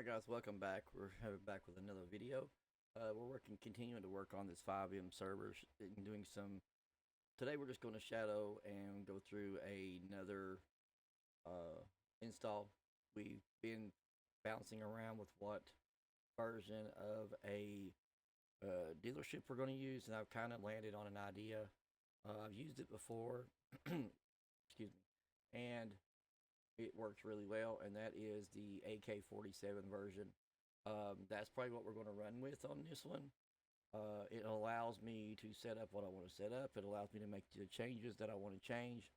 Alright guys, welcome back. We're back with another video. We're continuing to work on this FiveM server and doing some. Today we're just going to shadow and go through another install. We've been bouncing around with what version of a dealership we're going to use, and I've kind of landed on an idea. I've used it before, excuse me, and it works really well, and that is the AK47 version. That's probably what we're going to run with on this one. It allows me to set up what I want to set up. It allows me to make the changes that I want to change,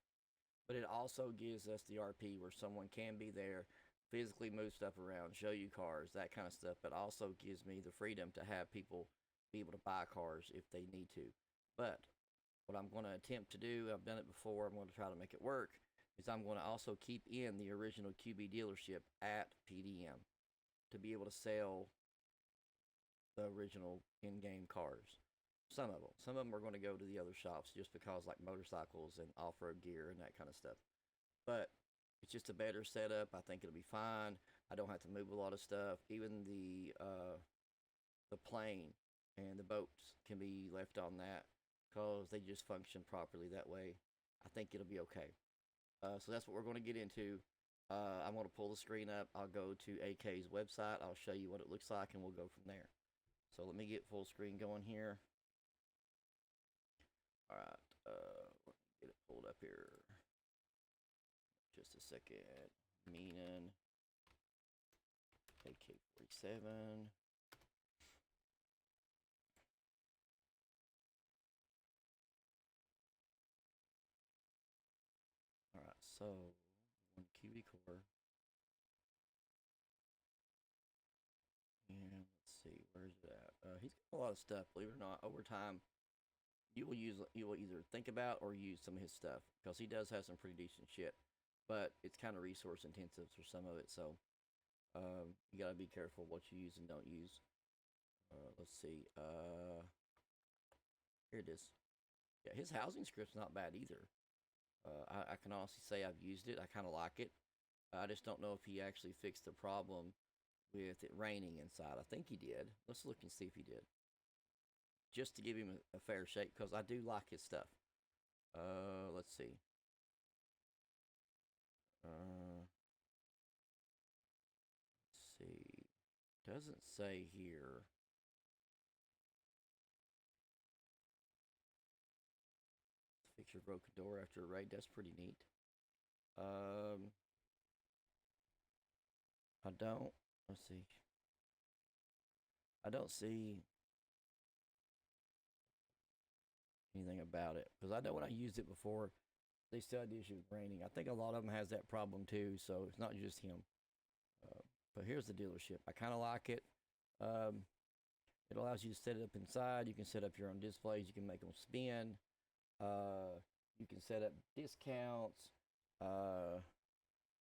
but it also gives us the RP where someone can be there, physically move stuff around, show you cars, that kind of stuff, but also gives me the freedom to have people be able to buy cars if they need to. But what I'm going to attempt to do, I've done it before, I'm going to try to make it work, is I'm going to also keep in the original QB dealership at PDM to be able to sell the original in-game cars. Some of them are going to go to the other shops just because, like motorcycles and off-road gear and that kind of stuff. But it's just a better setup. I think it'll be fine. I don't have to move a lot of stuff. Even the plane and the boats can be left on that because they just function properly that way. I think it'll be okay. So that's what we're going to get into. I'm going to pull the screen up. I'll go to AK's website. I'll show you what it looks like, and we'll go from there. So let me get full screen going here. All right. Let me get it pulled up here. Just a second. Meaning AK47. All right. So one QBCore. And let's see, where's it at? He's got a lot of stuff, believe it or not. Over time, you will either think about or use some of his stuff because he does have some pretty decent shit, but it's kind of resource intensive for some of it. So you gotta be careful what you use and don't use. Let's see. Here it is. Yeah, his housing script's not bad either. I can honestly say I've used it. I kind of like it. I just don't know if he actually fixed the problem with it raining inside. I think he did. Let's look and see if he did. Just to give him a fair shake, because I do like his stuff. Let's see. Let's see. Doesn't say here. Fix your broken door after a raid. That's pretty neat. I don't. Let's see. I don't see anything about it because I know when I used it before, they still had the issue with raining. I think a lot of them has that problem too, so it's not just him. But here's the dealership. I kind of like it. It allows you to set it up inside. You can set up your own displays. You can make them spin. You can set up discounts.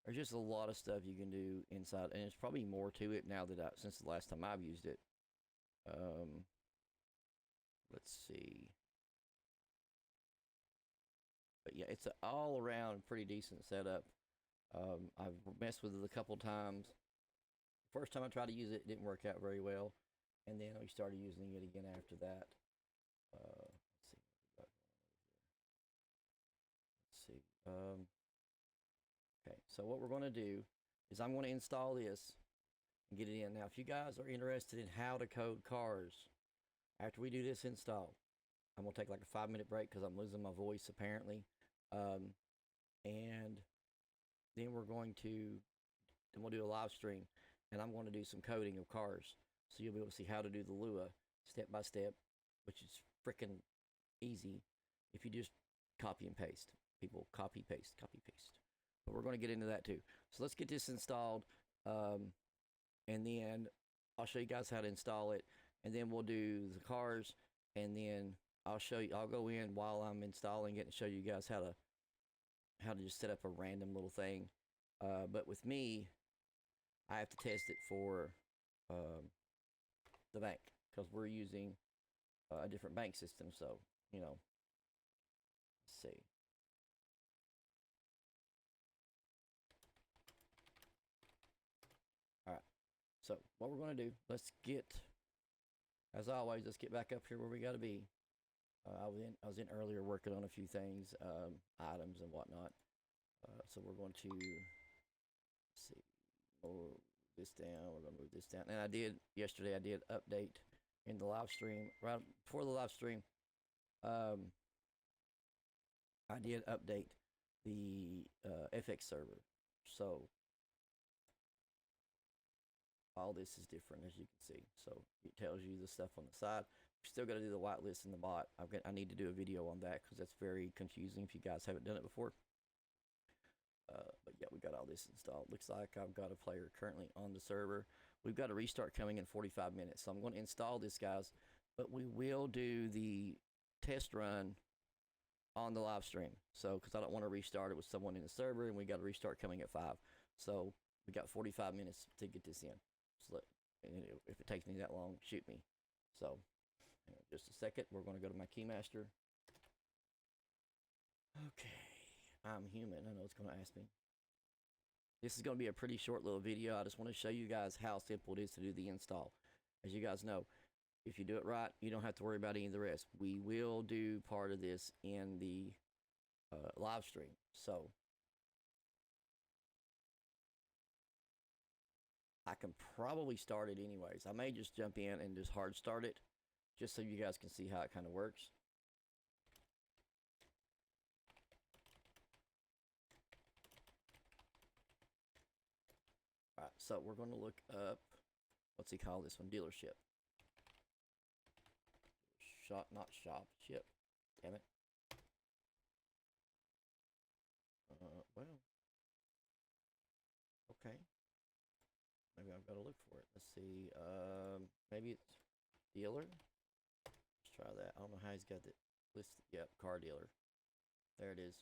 There's just a lot of stuff you can do inside, and there's probably more to it now that since the last time I've used it. Let's see. But yeah, it's an all-around pretty decent setup. I've messed with it a couple times. First time I tried to use it, it didn't work out very well, and then we started using it again after that. Let's see what we got going on over here. Let's see. Okay, so what we're going to do is I'm going to install this and get it in. Now, if you guys are interested in how to code cars, after we do this install, I'm going to take like a 5-minute break because I'm losing my voice apparently. And then we'll do a live stream, and I'm going to do some coding of cars. So you'll be able to see how to do the Lua step by step, which is freaking easy if you just copy and paste. People copy, paste, copy, paste. But we're going to get into that too. So let's get this installed, and then I'll show you guys how to install it, and then we'll do the cars, and then I'll go in while I'm installing it and show you guys how to just set up a random little thing. But with me, I have to test it for the bank because we're using a different bank system. So, let's see. So what we're going to do, let's get, as always, let's get back up here where we got to be. I was in earlier working on a few things, items and whatnot. So we're going to see, move this down. We're going to move this down. And I did yesterday. I did update in the live stream right before the live stream. I did update the FX server. So all this is different, as you can see. So it tells you the stuff on the side. We still got to do the whitelist in the bot. I need to do a video on that because that's very confusing if you guys haven't done it before. But yeah, we got all this installed. Looks like I've got a player currently on the server. We've got a restart coming in 45 minutes. So I'm going to install this, guys. But we will do the test run on the live stream. So, because I don't want to restart it with someone in the server, and we got a restart coming at 5. So we got 45 minutes to get this in. So if it takes me that long, shoot me. So just a second, we're going to go to my Keymaster. Okay, I'm human. I know it's going to ask me. This is going to be a pretty short little video. I just want to show you guys how simple it is to do the install. As you guys know, if you do it right, you don't have to worry about any of the rest. We will do part of this in the live stream. So I can probably start it anyways. I may just jump in and just hard start it, just so you guys can see how it kind of works. All right, so we're going to look up, what's he call this one? Dealership. Not shop, ship. Damn it. Well. Okay. Maybe I've got to look for it. Let's see. Maybe it's dealer. Let's try that. I don't know how he's got it listed. Yep, car dealer. There it is.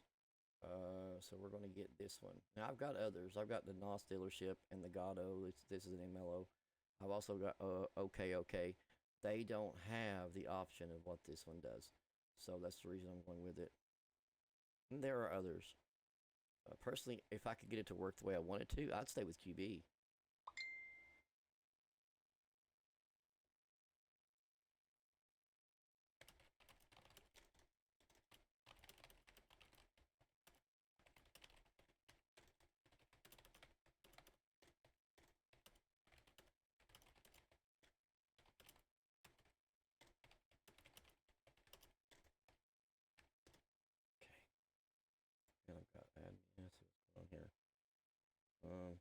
So we're going to get this one. Now I've got others. I've got the NOS dealership and the Gatto. This is an MLO. I've also got OK. They don't have the option of what this one does. So that's the reason I'm going with it. And there are others. Personally, if I could get it to work the way I want it to, I'd stay with QB. And I've got admin. Let's see what's going on here. Oh.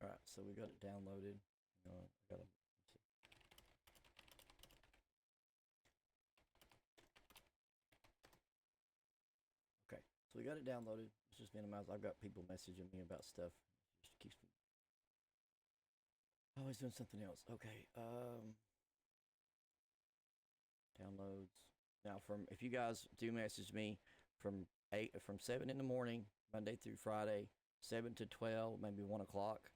All right, so we got it downloaded. I got it. Okay, so we got it downloaded. It's just minimized. I've got people messaging me about stuff. It just keeps me always doing something else. Okay, downloads. Now, if you guys do message me from 7 in the morning, Monday through Friday, 7 to 12, maybe 1 o'clock,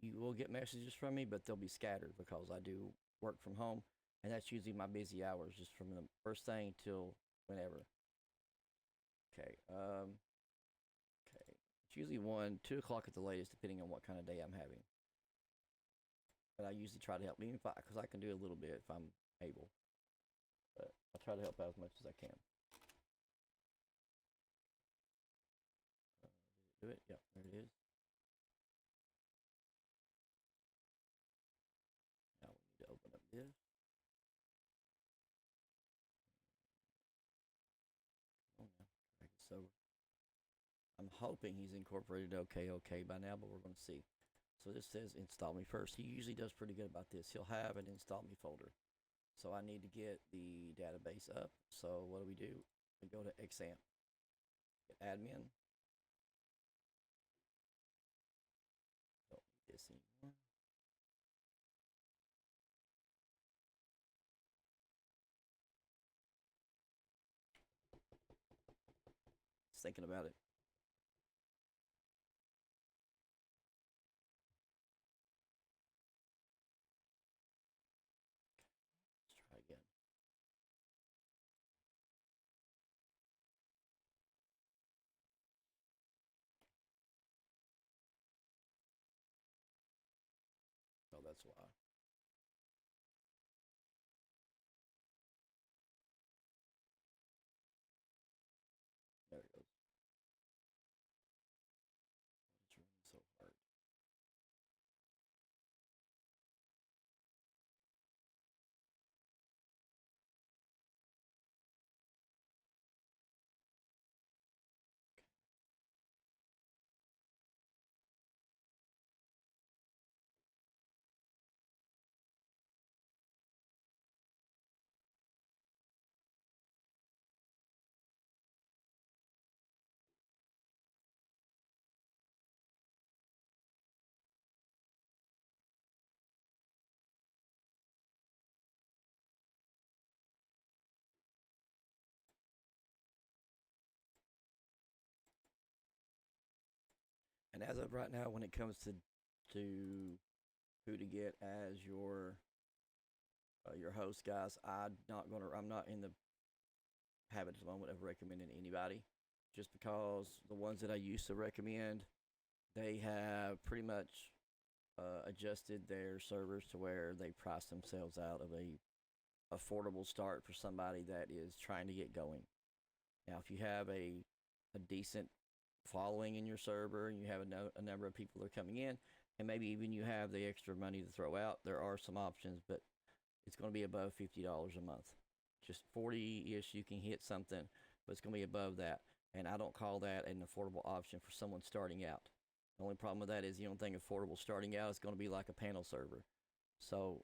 you will get messages from me, but they'll be scattered because I do work from home, and that's usually my busy hours, just from the first thing till whenever. Okay. Okay. It's usually 1, 2 o'clock at the latest, depending on what kind of day I'm having. But I usually try to help, even because I can do a little bit if I'm able. But I try to help out as much as I can. Did it do it? Yep, there it is. Now we need to open up this. Come on now, drag this over. I'm hoping he's incorporated OK by now, but we're going to see. So this says install me first. He usually does pretty good about this. He'll have an install me folder. So I need to get the database up. So what do? We go to XAMPP, get admin. Don't need this anymore. Just thinking about it. Let's try again. Oh, that's why. There it goes. It's running so hard. And as of right now, when it comes to who to get as your host, guys, I'm not in the habit at the moment of recommending anybody, just because the ones that I used to recommend, they have pretty much adjusted their servers to where they price themselves out of a affordable start for somebody that is trying to get going. Now, if you have a decent following in your server and you have a number of people that are coming in, and maybe even you have the extra money to throw out, there are some options, but it's going to be above $50 a month. Just 40-ish, you can hit something, but it's going to be above that. And I don't call that an affordable option for someone starting out. The only problem with that is you don't think affordable starting out is going to be like a panel server. So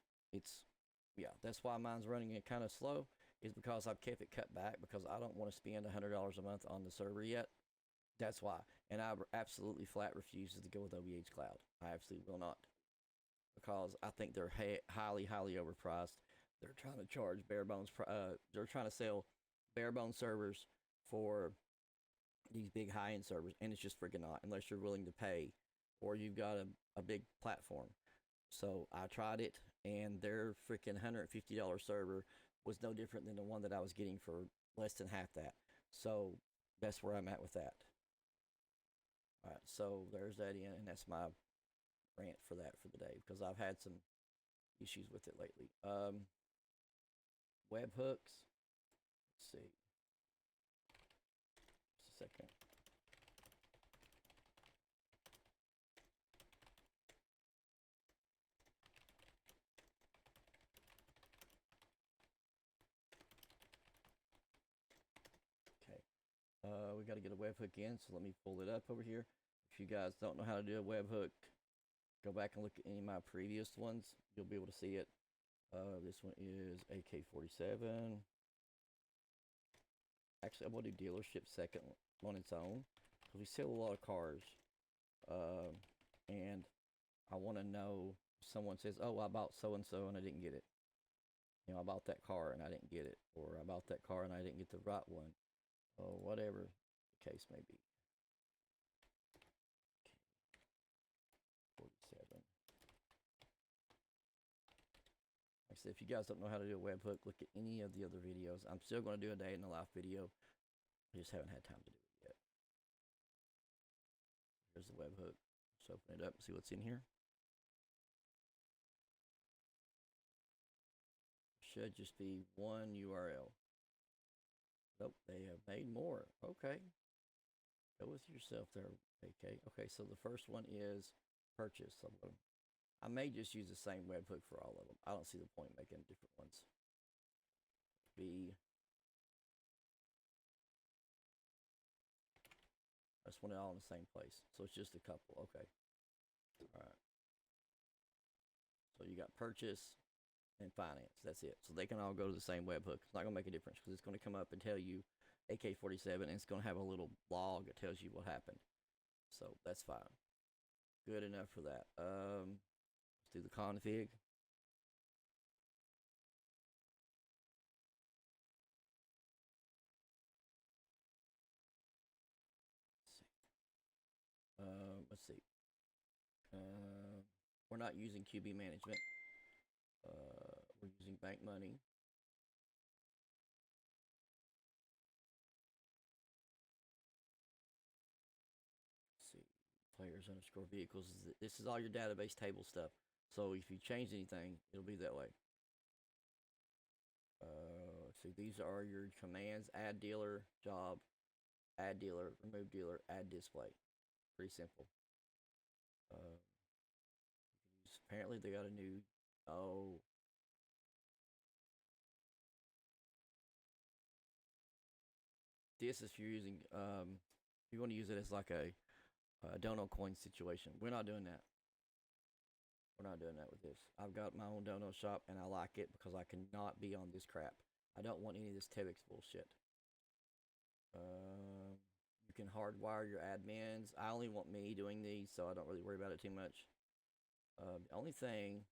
yeah, that's why mine's running it kind of slow, is because I've kept it cut back because I don't want to spend $100 a month on the server yet. That's why. And I absolutely flat refuses to go with OVH Cloud. I absolutely will not, because I think they're highly, highly overpriced. They're trying to charge bare bones. They're trying to sell bare bones servers for these big high end servers, and it's just freaking not, unless you're willing to pay or you've got a big platform. So I tried it, and their freaking $150 server was no different than the one that I was getting for less than half that. So that's where I'm at with that. All right, so there's that in, and that's my rant for that for the day, because I've had some issues with it lately. Webhooks. Let's see. Just a second. Okay. We got to get a webhook in, so let me pull it up over here. If you guys don't know how to do a webhook, go back and look at any of my previous ones. You'll be able to see it. This one is AK47. Actually, I'm going to do dealership second on its own, because we sell a lot of cars. And I want to know if someone says, oh, I bought so-and-so and I didn't get it. I bought that car and I didn't get it. Or I bought that car and I didn't get the right one. Or whatever the case may be. 47. Like I said, if you guys don't know how to do a webhook, look at any of the other videos. I'm still going to do a day in the life video. I just haven't had time to do it yet. Here's the webhook. Let's open it up and see what's in here. Should just be one URL. Nope, they have made more. Okay. Go with yourself there, AK. Okay, so the first one is purchase. I may just use the same webhook for all of them. I don't see the point making different ones. I just want it all in the same place. So it's just a couple. Okay. All right. So you got purchase and finance. That's it. So they can all go to the same webhook. It's not going to make a difference, because it's going to come up and tell you AK47, and it's going to have a little log that tells you what happened. So that's fine. Good enough for that. Let's do the config. We're not using QB management. We're using bank money. Let's see, players underscore vehicles. This is all your database table stuff. So if you change anything, it'll be that way. Let's see, these are your commands: add dealer, job, add dealer, remove dealer, add display. Pretty simple. Apparently they got a new. Oh, this is if you're using. You want to use it as like a dono coin situation. We're not doing that. We're not doing that with this. I've got my own dono shop and I like it because I cannot be on this crap. I don't want any of this Tevix bullshit. You can hardwire your admins. I only want me doing these, so I don't really worry about it too much. The only thing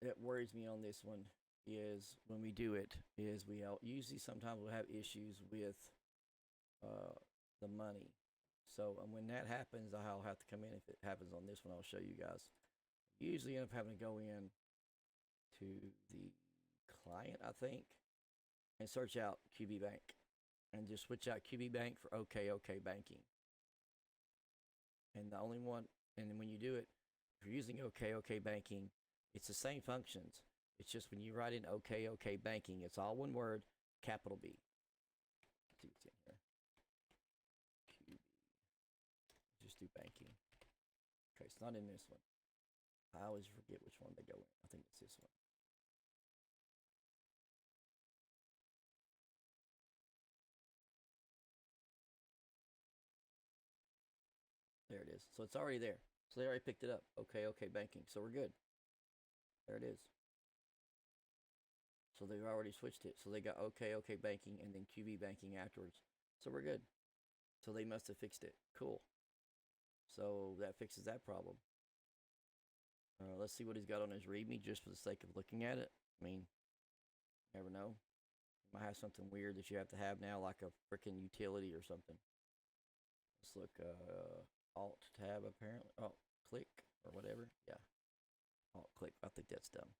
that worries me on this one is when we do it is we usually sometimes we'll have issues with the money. So when that happens, I'll have to come in. If it happens on this one, I'll show you guys. Usually end up having to go in to the client, I think, and search out QB Bank and just switch out QB Bank for OK Banking. And the only one, and then when you do it, if you're using OK Banking, it's the same functions. It's just when you write in OK Banking, it's all one word, capital B. Let's see what's in here. QB. Just do banking. Okay, it's not in this one. I always forget which one they go in. I think it's this one. There it is. So it's already there. So they already picked it up. OK Banking. So we're good. There it is. So they've already switched it. So they got OK Banking and then QB Banking afterwards. So we're good. So they must have fixed it. Cool. So that fixes that problem. Let's see what he's got on his README just for the sake of looking at it. I mean, you never know. You might have something weird that you have to have now, like a freaking utility or something. Let's look. Alt tab apparently. Oh, click or whatever. Yeah. Alt click. I think that's dumb.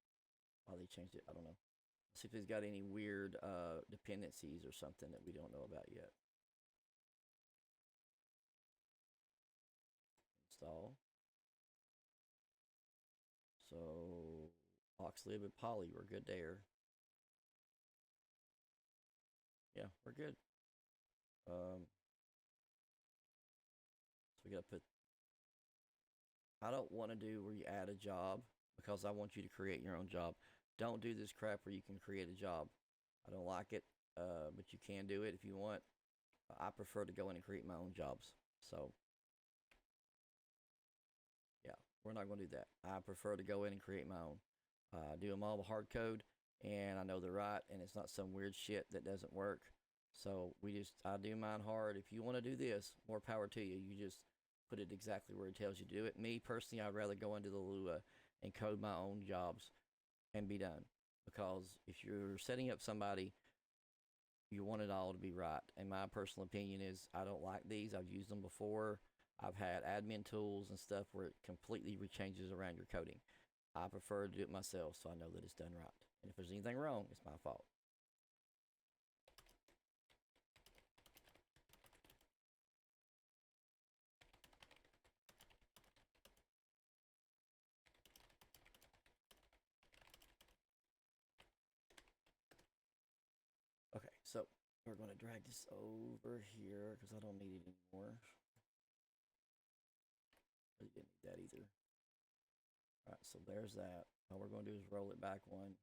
Why they changed it, I don't know. Let's see if he's got any weird dependencies or something that we don't know about yet. Install. So Oxlib and Poly, we're good there. Yeah, we're good. So we gotta put. I don't want to do where you add a job because I want you to create your own job. Don't do this crap where you can create a job. I don't like it, but you can do it if you want. I prefer to go in and create my own jobs. So yeah, we're not going to do that. I prefer to go in and create my own. Do them all hard code, and I know they're right, and it's not some weird shit that doesn't work. So I do mine hard. If you want to do this, more power to you. You just put it exactly where it tells you to do it. Me personally, I'd rather go into the Lua and code my own jobs and be done. Because if you're setting up somebody, you want it all to be right. And my personal opinion is I don't like these. I've used them before. I've had admin tools and stuff where it completely rechanges around your coding. I prefer to do it myself so I know that it's done right. And if there's anything wrong, it's my fault. Okay, so we're going to drag this over here because I don't need it anymore. Really didn't need that either. All right, so there's that. All we're going to do is roll it back one.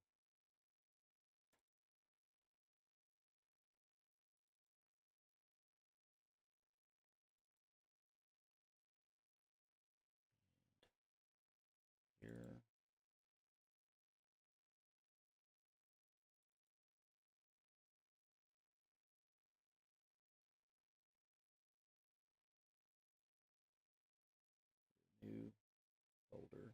Here. New folder.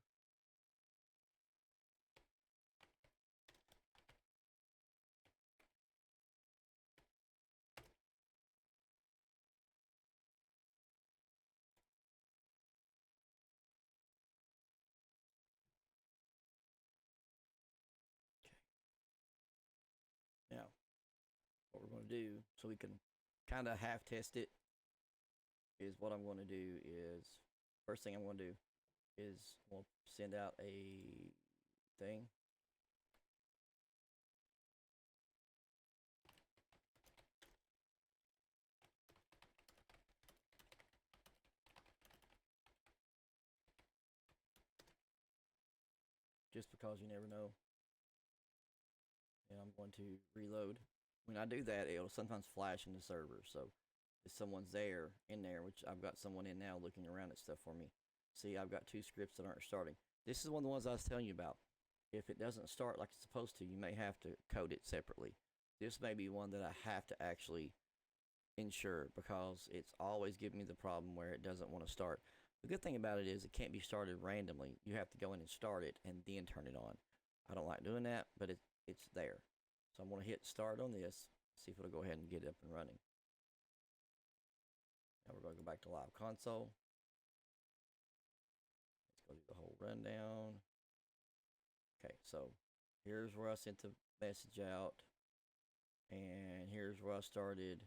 do, so we can kind of half test it, is what I'm going to do is, first thing I'm going to do is we'll send out a thing. Just because you never know. And I'm going to reload. When I do that, it'll sometimes flash in the server. So if someone's in there, which I've got someone in now looking around at stuff for me. See, I've got 2 scripts that aren't starting. This is one of the ones I was telling you about. If it doesn't start like it's supposed to, you may have to code it separately. This may be one that I have to actually ensure, because it's always giving me the problem where it doesn't want to start. The good thing about it is it can't be started randomly. You have to go in and start it and then turn it on. I don't like doing that, but it's there. So I'm going to hit start on this, see if it'll go ahead and get it up and running. Now we're going to go back to live console. Let's go do the whole rundown. Okay, so here's where I sent the message out, and here's where I started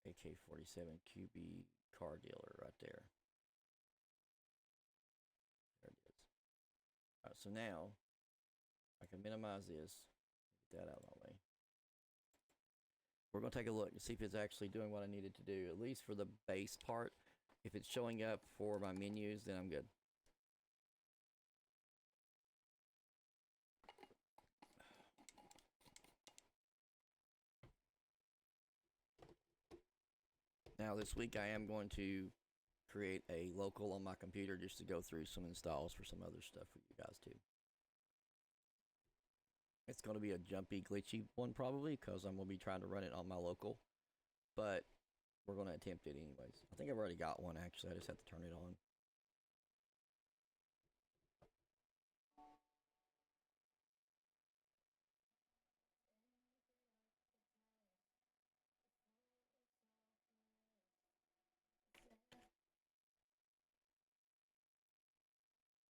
AK47 QBCore dealer right there. There it is. Alright, so now I can minimize this, get that out of my way. We're going to take a look and see if it's actually doing what I needed to do, at least for the base part. If it's showing up for my menus, then I'm good. Now this week I am going to create a local on my computer just to go through some installs for some other stuff for you guys too. It's going to be a jumpy, glitchy one probably, because I'm going to be trying to run it on my local, but we're going to attempt it anyways. I think I've already got one actually, I just have to turn it on.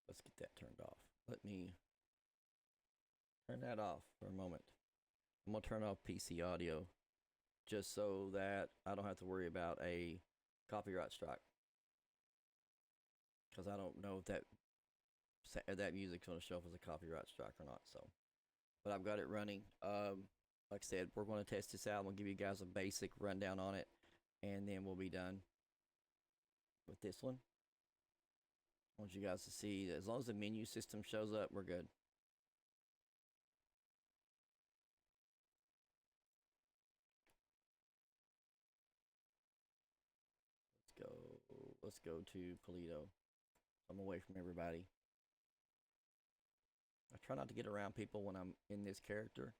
Let's get that turned off. Let me turn that off for a moment. I'm going to turn off PC audio just so that I don't have to worry about a copyright strike, because I don't know if that music's going to show up as a copyright strike or not. So, but I've got it running. Like I said, we're going to test this out. I'm going to give you guys a basic rundown on it, and then we'll be done with this one. I want you guys to see that as long as the menu system shows up, we're good. Let's go to Polito. I'm away from everybody. I try not to get around people when I'm in this character,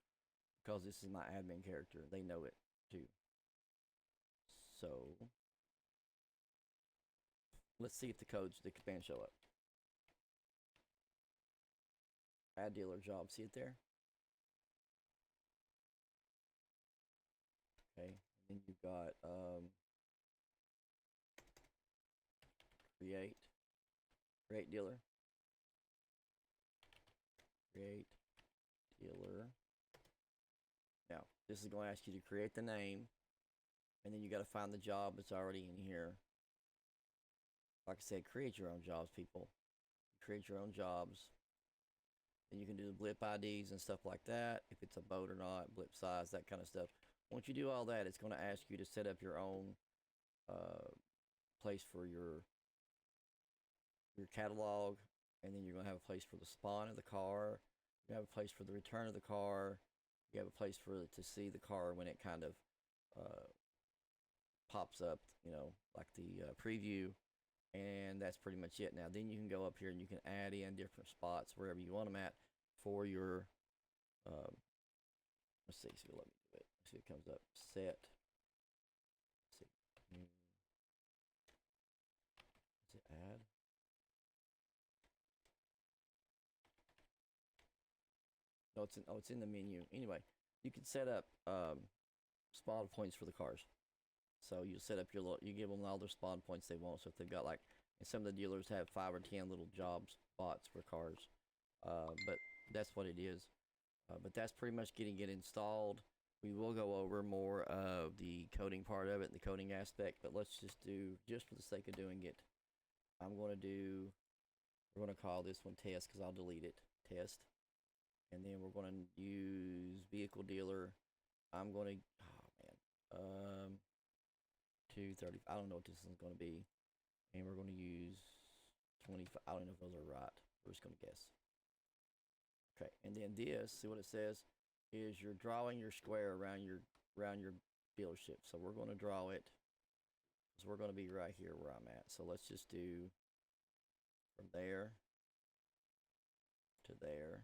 because this is my admin character. They know it too. So let's see if the commands show up. Add dealer job. See it there? Okay. And then you've got create dealer. Create dealer. Now, this is going to ask you to create the name, and then you got to find the job that's already in here. Like I said, create your own jobs, people. Create your own jobs. Then you can do the blip IDs and stuff like that, if it's a boat or not, blip size, that kind of stuff. Once you do all that, it's going to ask you to set up your own place for your catalog, and then you're going to have a place for the spawn of the car. You have a place for the return of the car. You have a place for it to see the car when it kind of pops up, you know, like the preview. And that's pretty much it. Now, then you can go up here and you can add in different spots wherever you want them at for your, let's see, so let me do it. See, it comes up, set, let's see, is it add? No, it's in the menu. Anyway, you can set up spawn points for the cars. So you set up you give them all their spawn points they want. So if they've got like, and some of the dealers have 5 or 10 little job spots for cars, but that's what it is. But that's pretty much getting it installed. we will go over more of the coding part of it, the coding aspect, but let's just do, just for the sake of doing it, we're going to call this one test, because I'll delete it, test. And then we're going to use vehicle dealer. I'm going to, 230, I don't know what this is going to be. And we're going to use 25, I don't know if those are right. We're just going to guess. Okay, and then this, see what it says, is you're drawing your square around your dealership. So we're going to draw it, so we're going to be right here where I'm at. So let's just do from there to there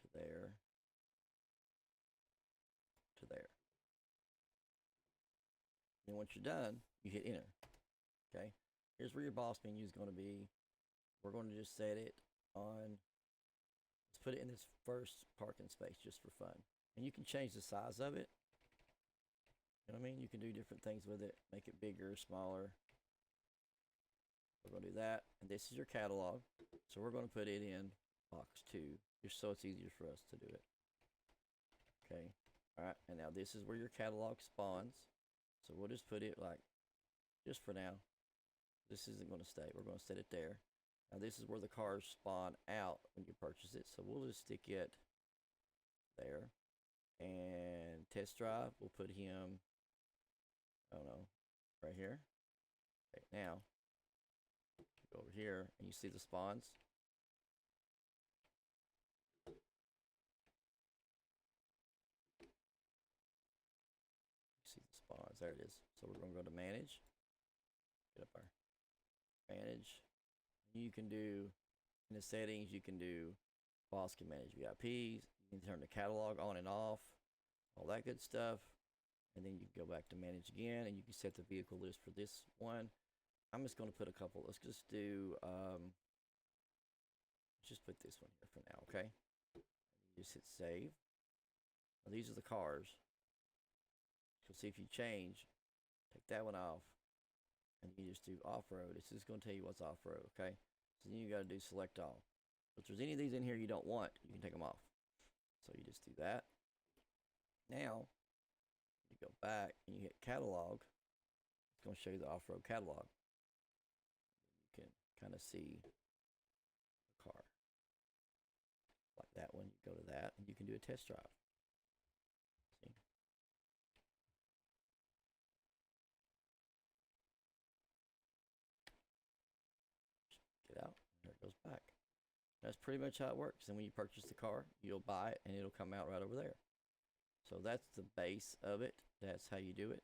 to there to there. And once you're done, you hit enter. Okay, here's where your boss menu is going to be. We're going to just set it on, let's put it in this first parking space just for fun. And you can change the size of it. You know what I mean? You can do different things with it, make it bigger, smaller. We're going to do that. And this is your catalog. So we're going to put it in box 2, just so it's easier for us to do it. Okay. All right. And now this is where your catalog spawns. So we'll just put it like, just for now. This isn't going to stay. We're going to set it there. Now this is where the cars spawn out when you purchase it. So we'll just stick it there. And test drive, we'll put him, I don't know, right here. Okay, now, go over here and you see the spawns. You see the spawns, there it is. So we're going to go to manage. Get up there. Manage. You can do, in the settings, you can do, boss can manage VIPs. You can turn the catalog on and off, all that good stuff. And then you can go back to manage again, and you can set the vehicle list for this one. I'm just going to put a couple. Let's just do, let's just put this one here for now, okay? You just hit save. Now, these are the cars. You'll see if you change, take that one off, and you just do off-road. It's just going to tell you what's off-road, okay? So then you got to do select all. If there's any of these in here you don't want, you can take them off. So you just do that. Now, you go back and you hit catalog. It's going to show you the off-road catalog. You can kind of see the car. Like that one, you go to that, and you can do a test drive. See? Get out, and there it goes back. That's pretty much how it works. And when you purchase the car, you'll buy it, and it'll come out right over there. So that's the base of it. That's how you do it.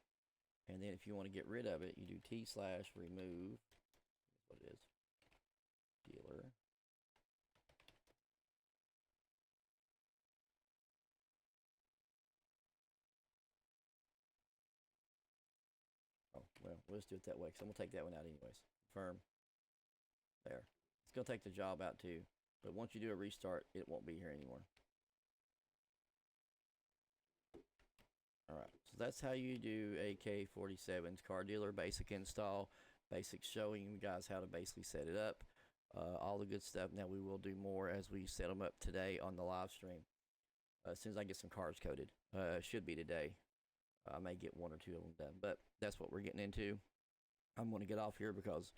And then if you want to get rid of it, you do T/remove. That's what it is. Dealer. Oh, well, we'll just do it that way, because I'm going to take that one out anyways. Confirm. There. It's going to take the job out too. But once you do a restart, it won't be here anymore. Alright, so that's how you do AK47's car dealer basic install. Basic showing you guys how to basically set it up. All the good stuff. Now we will do more as we set them up today on the live stream. As soon as I get some cars coded. Should be today. I may get 1 or 2 of them done. But that's what we're getting into. I'm going to get off here because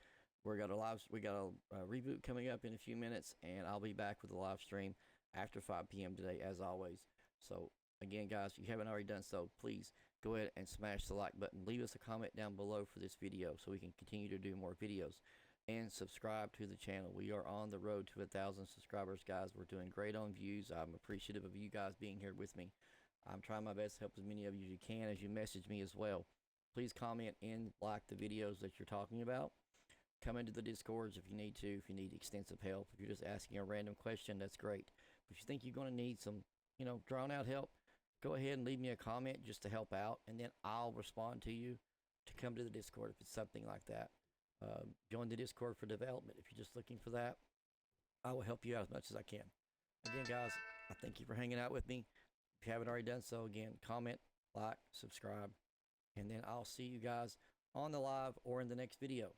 we got a reboot coming up in a few minutes, and I'll be back with the live stream after 5 p.m. today, as always. So again, guys, if you haven't already done so, please go ahead and smash the like button. Leave us a comment down below for this video so we can continue to do more videos, and subscribe to the channel. We are on the road to 1,000 subscribers, guys. We're doing great on views. I'm appreciative of you guys being here with me. I'm trying my best to help as many of you as you can as you message me as well. Please comment and like the videos that you're talking about. Come into the Discords if you need to, if you need extensive help. If you're just asking a random question, that's great. If you think you're going to need some, drawn out help, go ahead and leave me a comment just to help out, and then I'll respond to you to come to the Discord if it's something like that. Join the Discord for development if you're just looking for that. I will help you out as much as I can. Again, guys, I thank you for hanging out with me. If you haven't already done so, again, comment, like, subscribe, and then I'll see you guys on the live or in the next video.